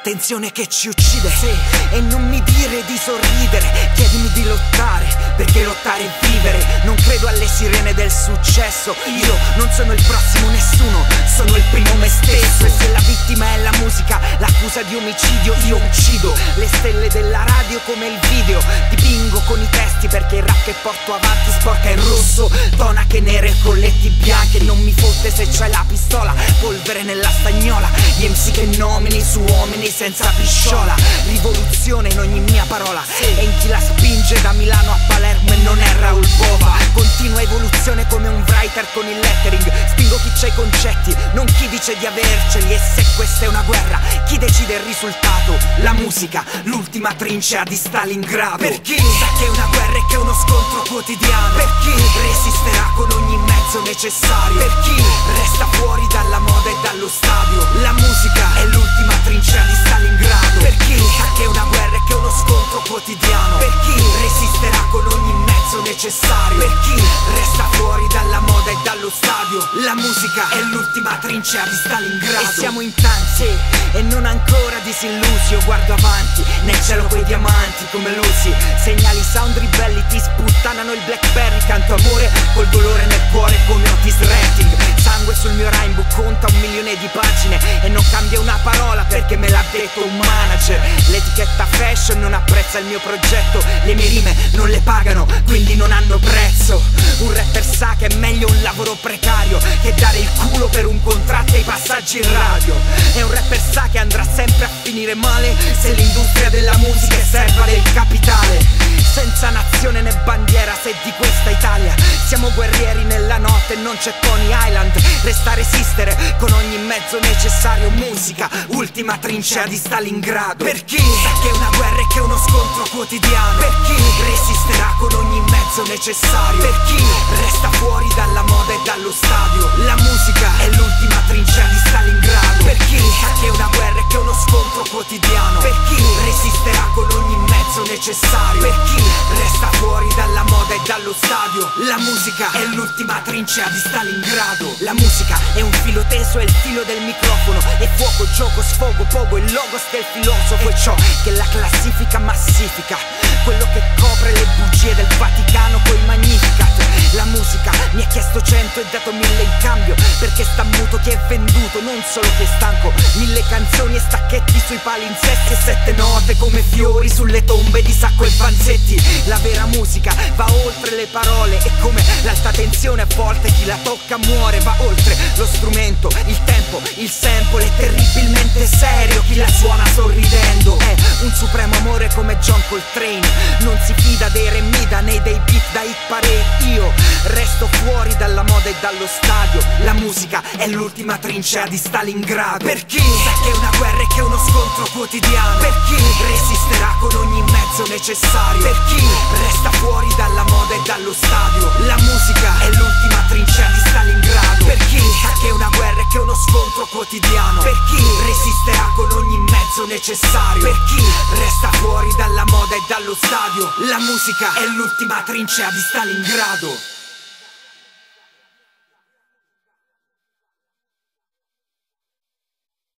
tensione che ci uccide, sì. E non mi dire di sorridere, chiedimi di lottare, perché lottare è vivere. Non credo alle sirene del successo, io non sono il prossimo nessuno, sono il primo me stesso. E se la vittima è la musica, l'accusa di omicidio io uccido le stelle della radio come il video. Dipingo con i testi perché il rap che porto avanti sporca il rosso, tonache nere e colletti bianchi. Non mi fotte se c'è la pistola, polvere nella stagnola, gli MC che nomini su uomini senza pisciola. Rivoluzione in ogni mia parola, e in chi la spinge da Milano a Palermo e non è Raul Bova. Continua evoluzione come un writer con il lettering, spingo chi c'ha i concetti, non chi dice di averceli. E se questa è una guerra, chi decide il risultato? La musica, l'ultima trincea di Stalingrado. Per chi sa che è una guerra e che è uno scontro quotidiano, per chi resisterà con ogni mezzo necessario, per chi resta fuori dalla moda e dallo stadio. La musica è l'ultima trincea di Stalingrado. Per chi sa che è una guerra e che è uno scontro quotidiano, per chi resisterà con ogni mezzo necessario, per chi resta fuori dalla moda e dallo stadio. La musica è l'ultima trincea di Stalingrado. E siamo in tanti e non ancora disillusi. Io guardo avanti nel cielo coi diamanti come Lucy. Segnali sound ribelli ti sputtanano il Blackberry. Canto amore col dolore nel cuore come Otis Redding. Sangue sul mio rhymebook conta 1 milione di pagine e non cambia una parola perché me l'ha detto un manager. L'etichetta fashion non apprezza il mio progetto, le mie rime non le pagano quindi non hanno prezzo. Un rapper sa che è meglio un lavoro precario che dare il culo per un contratto e i passaggi in radio. E un rapper sa che andrà sempre a finire male se l'industria della musica è serva del capitale. Senza nazione né bandiera, se di questa Italia siamo guerrieri nella notte e non c'è Tony Island. Resta a resistere con ogni mezzo necessario. Musica, ultima trincea di Stalingrado. Per chi sa che è una guerra e che è uno scontro quotidiano, per chi resisterà con ogni mezzo necessario, per chi resta fuori dalla moda e dallo stadio. La musica è l'ultima trincea di Stalingrado. Per chi sa che è una guerra e che è uno scontro quotidiano, per chi resisterà con ogni mezzo necessario, per chi resta fuori dalla moda e dallo stadio. La musica è l'ultima trincea di Stalingrado. La musica è un filo teso, è il filo del microfono, è fuoco, gioco, sfogo, pogo, il logos del filosofo. E ciò che la classifica massifica, quello che copre le bugie del Vaticano coi Magnificat. La musica mi ha chiesto 100 e dato 1000 in cambio, perché sta muto chi è venduto, non solo chi è stanco. 1000 canzoni e stacchetti sui palinsesti e 7 note come fiori sulle tombe di Sacco e Vanzetti. La vera musica va oltre le parole e come l'alta tensione a volte chi la tocca muore. Va oltre lo strumento, il tempo, il sample è terribilmente serio chi la suona sorridendo. È un supremo amore come John Coltrane, non si fida dei remida né dei beat da hit parade. Io resto fuori dalla moda e dallo stadio. La musica è l'ultima trincea di Stalingrado. Per chi sa che è una guerra e che è uno scontro quotidiano, per chi resisterà con ogni mezzo necessario, per chi resta fuori dalla moda e dallo stadio. La musica è l'ultima trincea di Stalingrado. Per chi sa che è una guerra e che è uno scontro quotidiano, per chi resisterà con ogni mezzo necessario, per chi resta fuori dalla moda e dallo stadio. La musica è l'ultima trincea di Stalingrado.